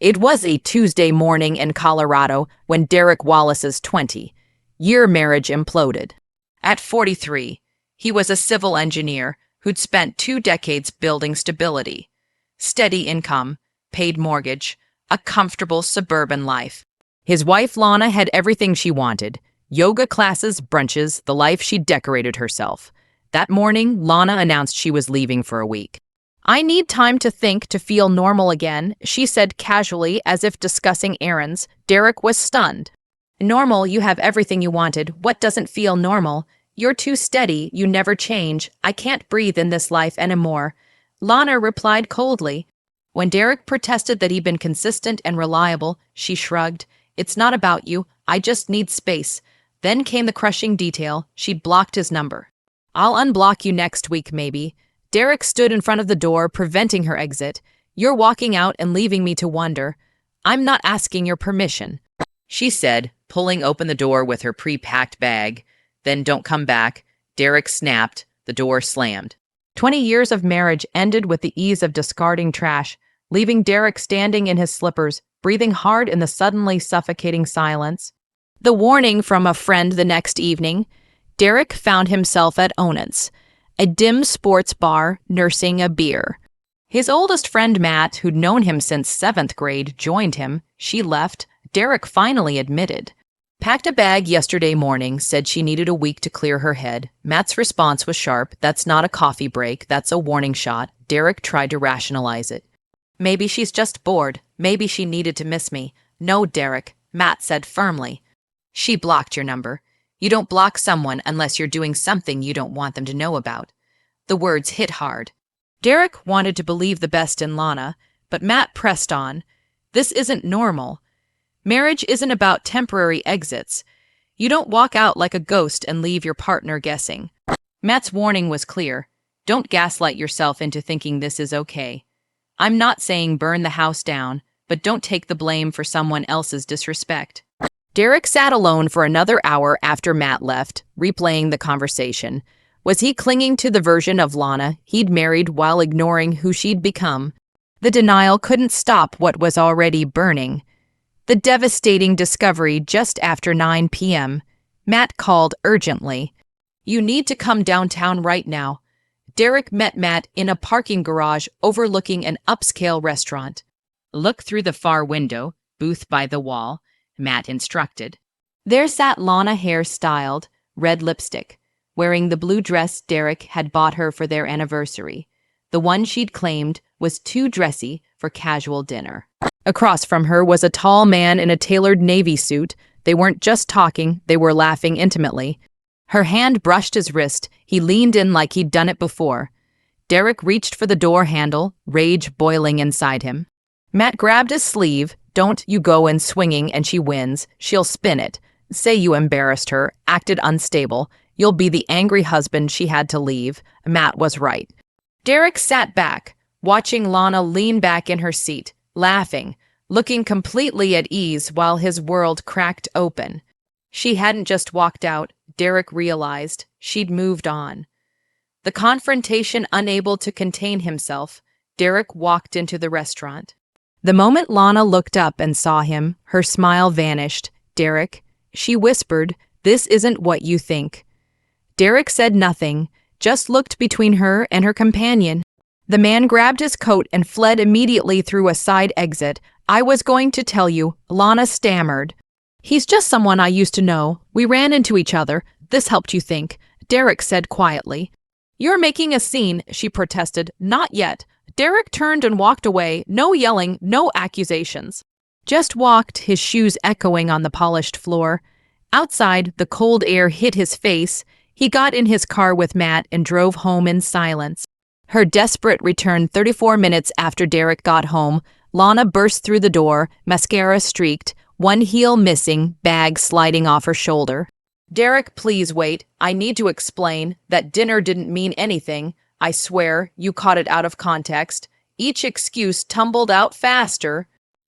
It was a Tuesday morning in Colorado when Derek Wallace's 20-year marriage imploded. At 43, he was a civil engineer who'd spent 2 decades building stability, steady income, paid mortgage, a comfortable suburban life. His wife Lana had everything she wanted: yoga classes, brunches, the life she'd decorated herself. That morning, Lana announced she was leaving for a week. "I need time to think, to feel normal again," she said casually, as if discussing errands. Derek was stunned. "Normal? You have everything you wanted. What doesn't feel normal? You're too steady. You never change. I can't breathe in this life anymore," Lana replied coldly. When Derek protested that he'd been consistent and reliable, she shrugged. "It's not about you. I just need space." Then came the crushing detail: she'd blocked his number. "I'll unblock you next week, maybe." Derek stood in front of the door, preventing her exit. "You're walking out and leaving me to wonder." "I'm not asking your permission," she said, pulling open the door with her pre-packed bag. "Then don't come back." Derek snapped. The door slammed. 20 years of marriage ended with the ease of discarding trash, leaving Derek standing in his slippers, breathing hard in the suddenly suffocating silence. The warning from a friend the next evening: Derek found himself at Onant's, a dim sports bar, nursing a beer. His oldest friend Matt, who'd known him since 7th grade, joined him. She left, Derek finally admitted. "Packed a bag yesterday morning, said she needed a week to clear her head." Matt's response was sharp. "That's not a coffee break, that's a warning shot." Derek tried to rationalize it. "Maybe she's just bored. Maybe she needed to miss me." "No, Derek," Matt said firmly. "She blocked your number. You don't block someone unless you're doing something you don't want them to know about." The words hit hard. Derek wanted to believe the best in Lana, but Matt pressed on. "This isn't normal. Marriage isn't about temporary exits. You don't walk out like a ghost and leave your partner guessing." Matt's warning was clear. "Don't gaslight yourself into thinking this is okay. I'm not saying burn the house down, but don't take the blame for someone else's disrespect." Derek sat alone for another hour after Matt left, replaying the conversation. Was he clinging to the version of Lana he'd married while ignoring who she'd become? The denial couldn't stop what was already burning. The devastating discovery just after 9 p.m. Matt called urgently. "You need to come downtown right now." Derek met Matt in a parking garage overlooking an upscale restaurant. "Look through the far window, booth by the wall," Matt instructed. There sat Lana, hair styled, red lipstick, wearing the blue dress Derek had bought her for their anniversary. The one she'd claimed was too dressy for casual dinner. Across from her was a tall man in a tailored navy suit. They weren't just talking, they were laughing intimately. Her hand brushed his wrist. He leaned in like he'd done it before. Derek reached for the door handle, rage boiling inside him. Matt grabbed his sleeve. "Don't you go in swinging and she wins. She'll spin it. Say you embarrassed her, acted unstable. You'll be the angry husband she had to leave." Matt was right. Derek sat back, watching Lana lean back in her seat, laughing, looking completely at ease while his world cracked open. She hadn't just walked out, Derek realized. She'd moved on. The confrontation unable to contain himself, Derek walked into the restaurant. The moment Lana looked up and saw him, her smile vanished. "Derek," she whispered, "this isn't what you think." Derek said nothing, just looked between her and her companion. The man grabbed his coat and fled immediately through a side exit. "I was going to tell you," Lana stammered. "He's just someone I used to know. We ran into each other. This helped you think," Derek said quietly. "You're making a scene," she protested. "Not yet." Derek turned and walked away. No yelling, no accusations. Just walked, his shoes echoing on the polished floor. Outside, the cold air hit his face. He got in his car with Matt and drove home in silence. Her desperate return 34 minutes after Derek got home. Lana burst through the door, mascara streaked, one heel missing, bag sliding off her shoulder. "Derek, please wait. I need to explain that dinner didn't mean anything. I swear, you caught it out of context." Each excuse tumbled out faster.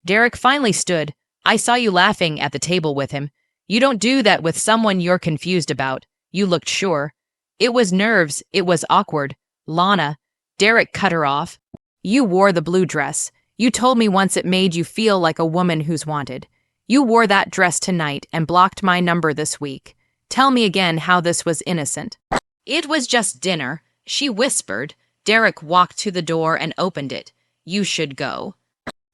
Derek finally stood. "I saw you laughing at the table with him. You don't do that with someone you're confused about. You looked sure." "It was nerves. It was awkward." "Lana," Derek cut her off. "You wore the blue dress. You told me once it made you feel like a woman who's wanted. You wore that dress tonight and blocked my number this week. Tell me again how this was innocent." "It was just dinner," she whispered. Derek walked to the door and opened it. "You should go."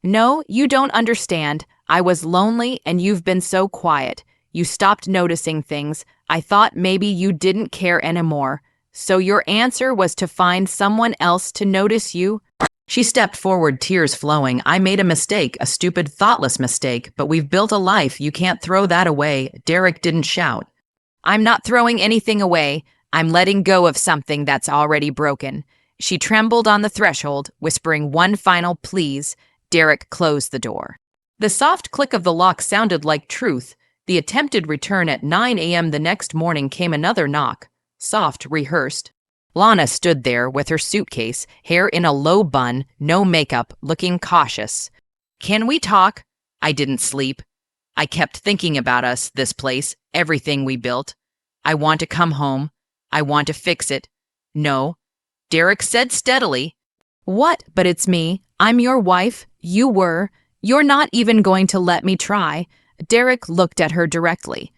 "No, you don't understand. I was lonely and you've been so quiet. You stopped noticing things. I thought maybe you didn't care anymore. So your answer was to find someone else to notice you?" She stepped forward, tears flowing. "I made a mistake, a stupid, thoughtless mistake, but we've built a life. You can't throw that away." Derek didn't shout. "I'm not throwing anything away. I'm letting go of something that's already broken." She trembled on the threshold, whispering one final please. Derek closed the door. The soft click of the lock sounded like truth. The attempted return at 9 a.m. the next morning came another knock. Soft, rehearsed. Lana stood there with her suitcase, hair in a low bun, no makeup, looking cautious. "Can we talk?" "I didn't sleep. I kept thinking about us, this place, everything we built. I want to come home. I want to fix it." "No," Derek said steadily. "What? But it's me. I'm your wife. You were. You're not even going to let me try." Derek looked at her directly.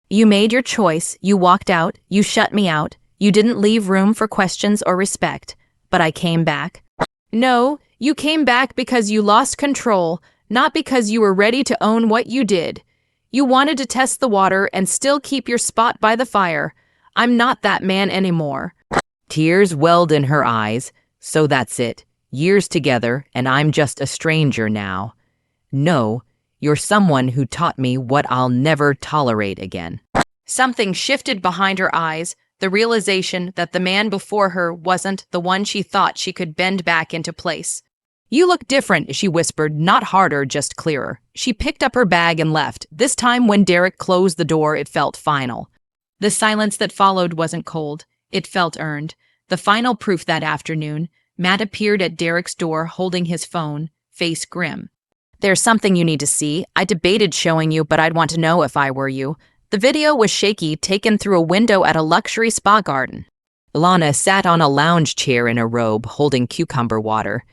"You made your choice. You walked out. You shut me out. You didn't leave room for questions or respect. But I came back." "No, you came back because you lost control, not because you were ready to own what you did. You wanted to test the water and still keep your spot by the fire. I'm not that man anymore." Tears welled in her eyes. "So that's it. Years together, and I'm just a stranger now." "No, you're someone who taught me what I'll never tolerate again." Something shifted behind her eyes, the realization that the man before her wasn't the one she thought she could bend back into place. "You look different," she whispered, not harder, just clearer. She picked up her bag and left. This time when Derek closed the door, it felt final. The silence that followed wasn't cold. It felt earned. The final proof that afternoon, Matt appeared at Derek's door holding his phone, face grim. "There's something you need to see. I debated showing you, but I'd want to know if I were you." The video was shaky, taken through a window at a luxury spa garden. Lana sat on a lounge chair in a robe, holding cucumber water.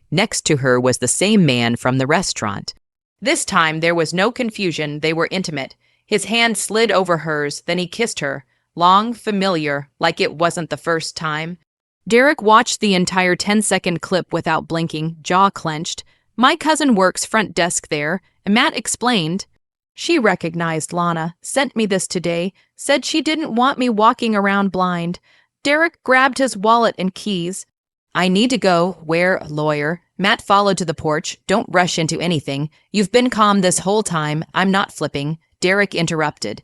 Next to her was the same man from the restaurant. This time there was no confusion, they were intimate. His hand slid over hers, then he kissed her. Long, familiar, like it wasn't the first time. Derek watched the entire 10-second clip without blinking, jaw clenched. "My cousin works front desk there," Matt explained. "She recognized Lana, sent me this today, said she didn't want me walking around blind." Derek grabbed his wallet and keys. "I need to go. Where, lawyer?" Matt followed to the porch. "Don't rush into anything. You've been calm this whole time. I'm not flipping." Derek interrupted.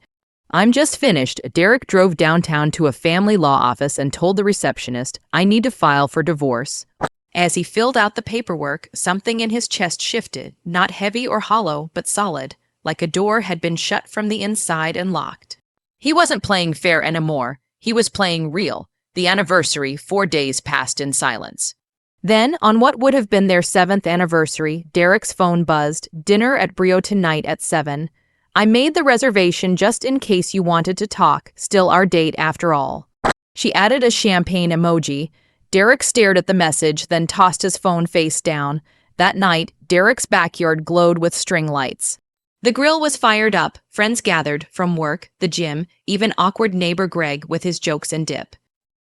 "I'm just finished." Derek drove downtown to a family law office and told the receptionist, "I need to file for divorce." As he filled out the paperwork, something in his chest shifted, not heavy or hollow, but solid, like a door had been shut from the inside and locked. He wasn't playing fair anymore. He was playing real. The anniversary, 4 days passed in silence. Then, on what would have been their 7th anniversary, Derek's phone buzzed. "Dinner at Brio tonight at 7. I made the reservation just in case you wanted to talk. Still our date after all." She added a champagne emoji. Derek stared at the message, then tossed his phone face down. That night, Derek's backyard glowed with string lights. The grill was fired up, friends gathered, from work, the gym, even awkward neighbor Greg with his jokes and dip.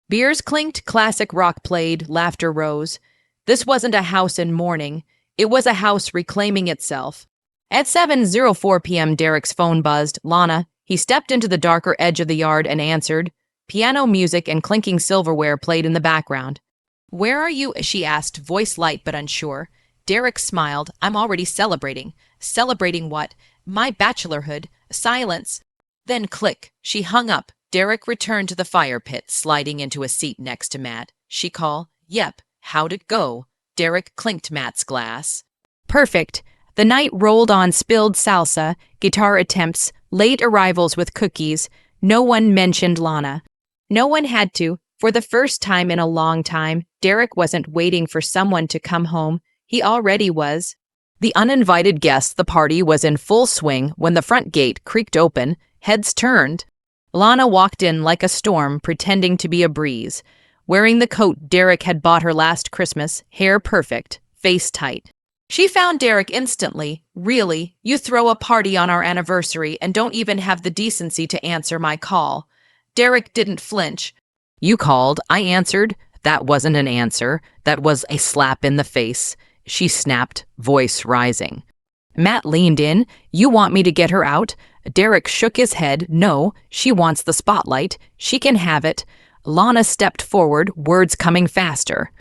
Beers clinked, classic rock played, laughter rose. This wasn't a house in mourning. It was a house reclaiming itself. At 7:04 p.m., Derek's phone buzzed. "Lana." He stepped into the darker edge of the yard and answered. Piano music and clinking silverware played in the background. "Where are you?" she asked, voice light but unsure. Derek smiled. "I'm already celebrating." "Celebrating what?" "My bachelorhood." Silence. Then click. She hung up. Derek returned to the fire pit, sliding into a seat next to Matt. She called. "Yep. How'd it go?" Derek clinked Matt's glass. "Perfect." The night rolled on spilled salsa, guitar attempts, late arrivals with cookies. No one mentioned Lana. No one had to. For the first time in a long time, Derek wasn't waiting for someone to come home. He already was. The uninvited guests, the party was in full swing when the front gate creaked open, heads turned. Lana walked in like a storm, pretending to be a breeze. Wearing the coat Derek had bought her last Christmas, hair perfect, face tight. She found Derek instantly. Really, you throw a party on our anniversary and don't even have the decency to answer my call. Derek didn't flinch. You called, I answered. That wasn't an answer. That was a slap in the face. She snapped, voice rising. Matt leaned in. You want me to get her out? Derek shook his head. No, she wants the spotlight. She can have it. Lana stepped forward, words coming faster.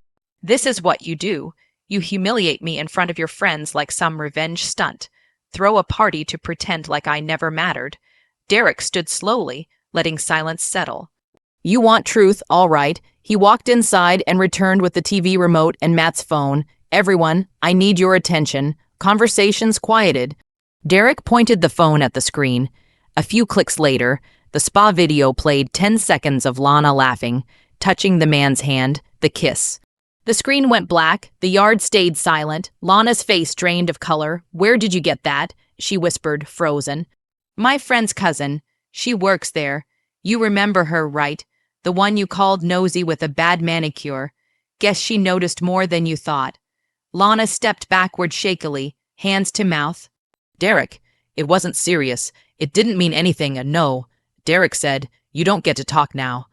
This is what you do. You humiliate me in front of your friends like some revenge stunt. Throw a party to pretend like I never mattered. Derek stood slowly, letting silence settle. You want truth, all right. He walked inside and returned with the TV remote and Matt's phone. Everyone, I need your attention. Conversations quieted. Derek pointed the phone at the screen. A few clicks later, the spa video played 10 seconds of Lana laughing, touching the man's hand, the kiss. The screen went black. The yard stayed silent. Lana's face drained of color. Where did you get that? She whispered, frozen. My friend's cousin. She works there. You remember her, right? The one you called nosy with a bad manicure. Guess she noticed more than you thought. Lana stepped backward shakily, hands to mouth. Derek, it wasn't serious. It didn't mean anything, no. Derek said, you don't get to talk now.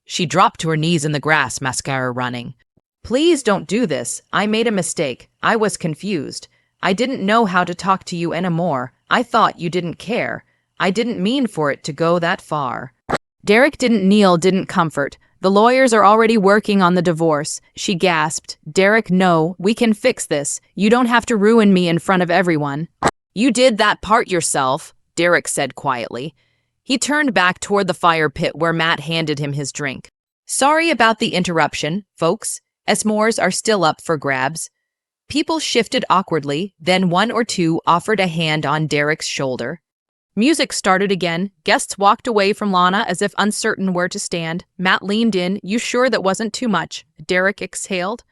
She dropped to her knees in the grass, mascara running. Please don't do this. I made a mistake. I was confused. I didn't know how to talk to you anymore. I thought you didn't care. I didn't mean for it to go that far. Derek didn't kneel, didn't comfort. The lawyers are already working on the divorce. She gasped. Derek, no, we can fix this. You don't have to ruin me in front of everyone. You did that part yourself, Derek said quietly. He turned back toward the fire pit where Matt handed him his drink. Sorry about the interruption, folks. S'mores are still up for grabs. People shifted awkwardly, then one or two offered a hand on Derek's shoulder. Music started again. Guests walked away from Lana as if uncertain where to stand. Matt leaned in. You sure that wasn't too much? Derek exhaled.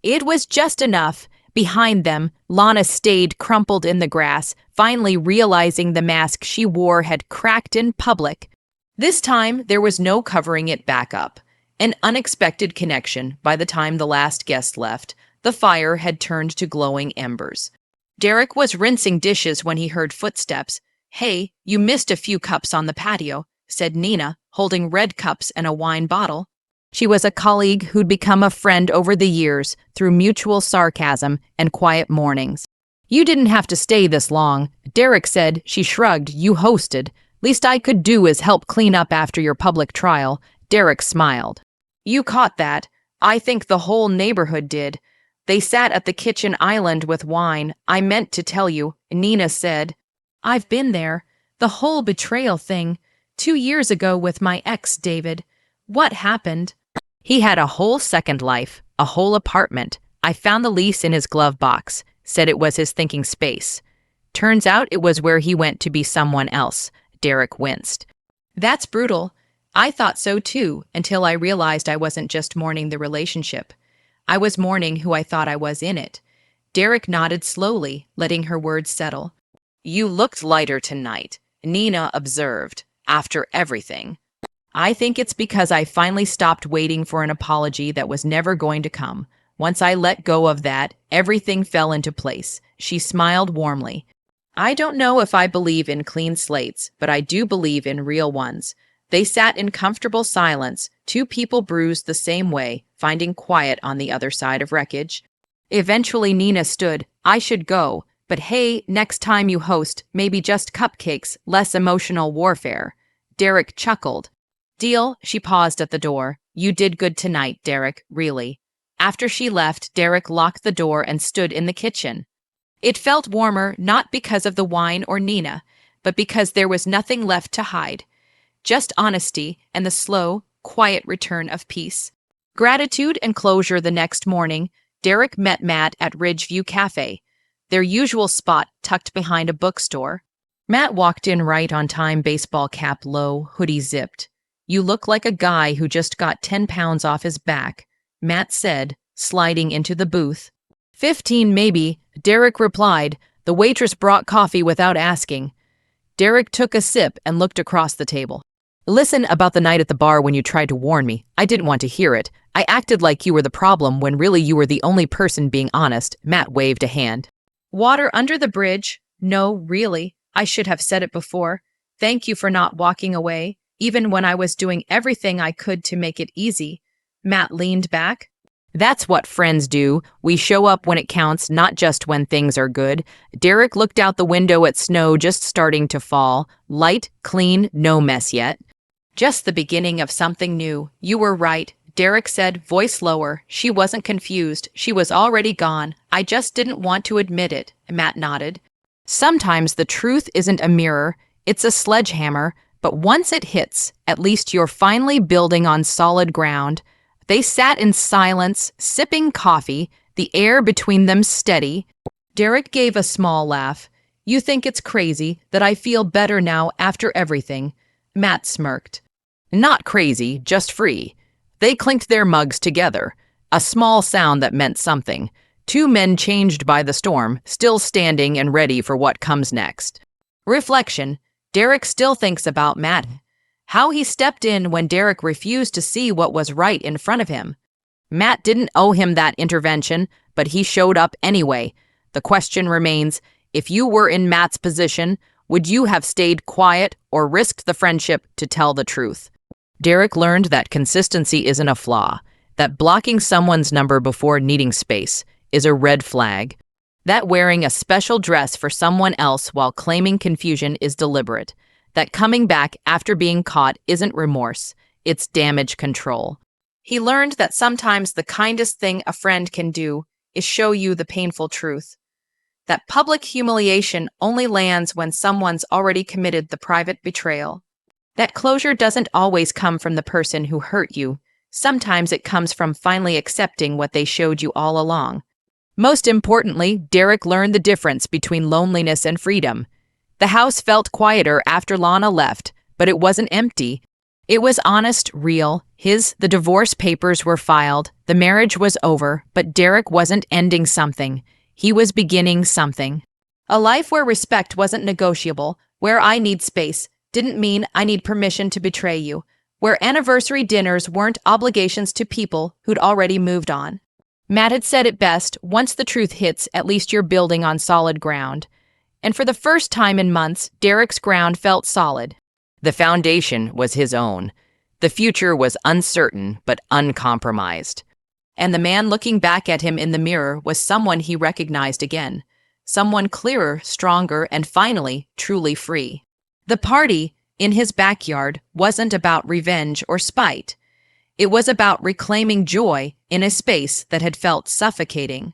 It was just enough. Behind them, Lana stayed crumpled in the grass, finally realizing the mask she wore had cracked in public. This time, there was no covering it back up. An unexpected connection. By the time the last guest left, the fire had turned to glowing embers. Derek was rinsing dishes when he heard footsteps. Hey, you missed a few cups on the patio, said Nina, holding red cups and a wine bottle. She was a colleague who'd become a friend over the years through mutual sarcasm and quiet mornings. You didn't have to stay this long, Derek said. She shrugged. You hosted. Least I could do is help clean up after your public trial. Derek smiled. You caught that. I think the whole neighborhood did. They sat at the kitchen island with wine. I meant to tell you, Nina said. I've been there. The whole betrayal thing. 2 years ago with my ex, David. What happened? He had a whole second life, a whole apartment. I found the lease in his glove box, said it was his thinking space. Turns out it was where he went to be someone else. Derek winced. That's brutal. I thought so too, until I realized I wasn't just mourning the relationship. I was mourning who I thought I was in it. Derek nodded slowly, letting her words settle. You looked lighter tonight, Nina observed, after everything. I think it's because I finally stopped waiting for an apology that was never going to come. Once I let go of that, everything fell into place. She smiled warmly. I don't know if I believe in clean slates, but I do believe in real ones. They sat in comfortable silence, two people bruised the same way, finding quiet on the other side of wreckage. Eventually Nina stood. I should go, but hey, next time you host, maybe just cupcakes, less emotional warfare. Derek chuckled. Deal. She paused at the door. You did good tonight, Derek, really. After she left, Derek locked the door and stood in the kitchen. It felt warmer, not because of the wine or Nina, but because there was nothing left to hide. Just honesty and the slow, quiet return of peace. Gratitude and closure. The next morning, Derek met Matt at Ridgeview Cafe, their usual spot tucked behind a bookstore. Matt walked in right on time, baseball cap low, hoodie zipped. You look like a guy who just got 10 pounds off his back, Matt said, sliding into the booth. 15 maybe, Derek replied. The waitress brought coffee without asking. Derek took a sip and looked across the table. Listen, about the night at the bar when you tried to warn me. I didn't want to hear it. I acted like you were the problem when really you were the only person being honest. Matt waved a hand. Water under the bridge? No, really. I should have said it before. Thank you for not walking away, even when I was doing everything I could to make it easy. Matt leaned back. That's what friends do. We show up when it counts, not just when things are good. Derek looked out the window at snow just starting to fall. Light, clean, no mess yet. Just the beginning of something new. You were right, Derek said, voice lower. She wasn't confused. She was already gone. I just didn't want to admit it, Matt nodded. Sometimes the truth isn't a mirror, it's a sledgehammer, but once it hits, at least you're finally building on solid ground. They sat in silence, sipping coffee, the air between them steady. Derek gave a small laugh. You think it's crazy that I feel better now after everything? Matt smirked. Not crazy, just free. They clinked their mugs together, a small sound that meant something. Two men changed by the storm, still standing and ready for what comes next. Reflection. Derek still thinks about Matt. How he stepped in when Derek refused to see what was right in front of him. Matt didn't owe him that intervention, but he showed up anyway. The question remains, if you were in Matt's position, would you have stayed quiet or risked the friendship to tell the truth? Derek learned that consistency isn't a flaw, that blocking someone's number before needing space is a red flag, that wearing a special dress for someone else while claiming confusion is deliberate, that coming back after being caught isn't remorse, it's damage control. He learned that sometimes the kindest thing a friend can do is show you the painful truth, that public humiliation only lands when someone's already committed the private betrayal, that closure doesn't always come from the person who hurt you. Sometimes it comes from finally accepting what they showed you all along. Most importantly, Derek learned the difference between loneliness and freedom. The house felt quieter after Lana left, but it wasn't empty. It was honest, real. The divorce papers were filed, the marriage was over, but Derek wasn't ending something. He was beginning something. A life where respect wasn't negotiable, where I need space didn't mean I need permission to betray you, where anniversary dinners weren't obligations to people who'd already moved on. Matt had said it best, once the truth hits, at least you're building on solid ground. And for the first time in months, Derek's ground felt solid. The foundation was his own. The future was uncertain but uncompromised. And the man looking back at him in the mirror was someone he recognized again. Someone clearer, stronger, and finally, truly free. The party, in his backyard, wasn't about revenge or spite. It was about reclaiming joy in a space that had felt suffocating.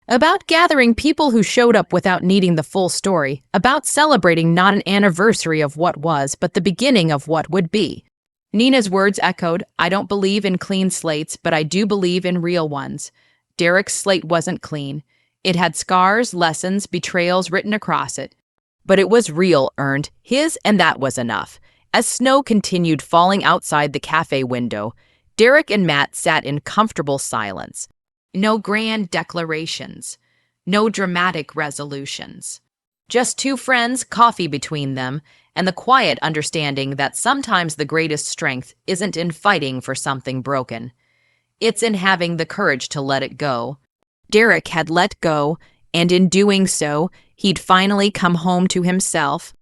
About gathering people who showed up without needing the full story. About celebrating not an anniversary of what was, but the beginning of what would be. Nina's words echoed, I don't believe in clean slates, but I do believe in real ones. Derek's slate wasn't clean. It had scars, lessons, betrayals written across it. But it was real, earned, his, and that was enough. As snow continued falling outside the cafe window, Derek and Matt sat in comfortable silence. No grand declarations. No dramatic resolutions. Just two friends, coffee between them, and the quiet understanding that sometimes the greatest strength isn't in fighting for something broken. It's in having the courage to let it go. Derek had let go, and in doing so, he'd finally come home to himself.